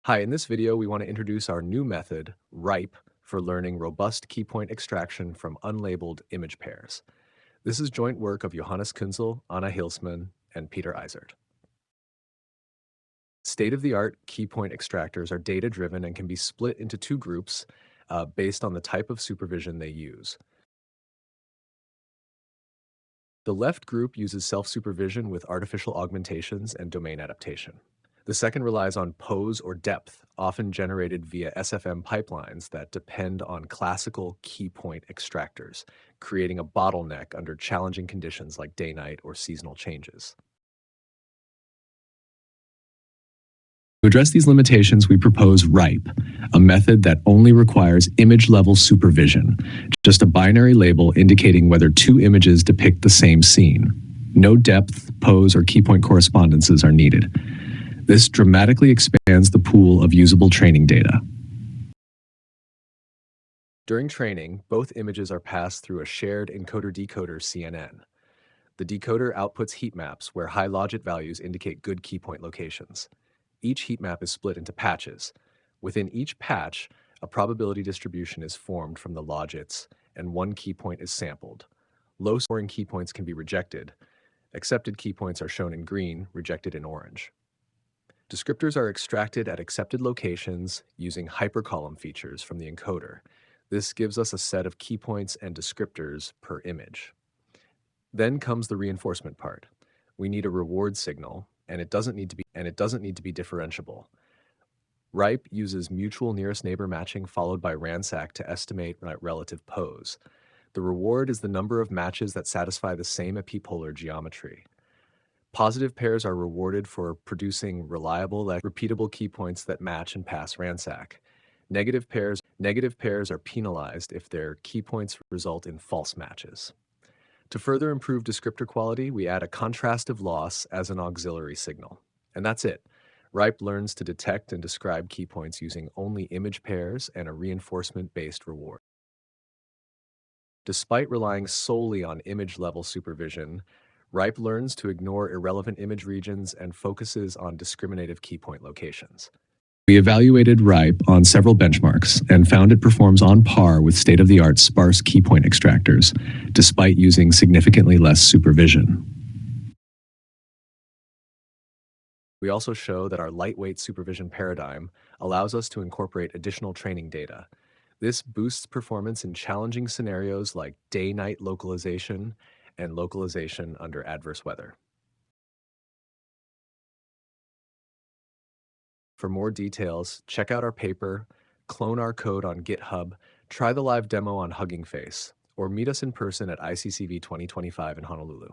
Hi, in this video, we want to introduce our new method, RIPE, for learning robust keypoint extraction from unlabeled image pairs. This is joint work of Johannes Kunzel, Anna Hilsman, and Peter Eisert. State-of-the-art keypoint extractors are data-driven and can be split into two groups based on the type of supervision they use. The left group uses self-supervision with artificial augmentations and domain adaptation. The second relies on pose or depth, often generated via SFM pipelines that depend on classical keypoint extractors, creating a bottleneck under challenging conditions like day-night or seasonal changes. To address these limitations, we propose RIPE, a method that only requires image-level supervision, just a binary label indicating whether two images depict the same scene. No depth, pose, or keypoint correspondences are needed. This dramatically expands the pool of usable training data. During training, both images are passed through a shared encoder-decoder CNN. The decoder outputs heat maps where high logit values indicate good keypoint locations. Each heat map is split into patches. Within each patch, a probability distribution is formed from the logits, and one keypoint is sampled. Low-scoring keypoints can be rejected. Accepted keypoints are shown in green, rejected in orange. Descriptors are extracted at accepted locations using hypercolumn features from the encoder. This gives us a set of keypoints and descriptors per image. Then comes the reinforcement part. We need a reward signal, and it doesn't need to be differentiable. RIPE uses mutual nearest neighbor matching followed by ransack to estimate relative pose. The reward is the number of matches that satisfy the same epipolar geometry. Positive pairs are rewarded for producing reliable, repeatable keypoints that match and pass ransack. Negative pairs are penalized if their keypoints result in false matches. To further improve descriptor quality, we add a contrastive loss as an auxiliary signal. And that's it. RIPE learns to detect and describe keypoints using only image pairs and a reinforcement-based reward. Despite relying solely on image-level supervision, RIPE learns to ignore irrelevant image regions and focuses on discriminative keypoint locations. We evaluated RIPE on several benchmarks and found it performs on par with state-of-the-art sparse keypoint extractors, despite using significantly less supervision. We also show that our lightweight supervision paradigm allows us to incorporate additional training data. This boosts performance in challenging scenarios like day-night localization and localization under adverse weather. For more details, check out our paper, clone our code on GitHub, try the live demo on Hugging Face, or meet us in person at ICCV 2025 in Honolulu.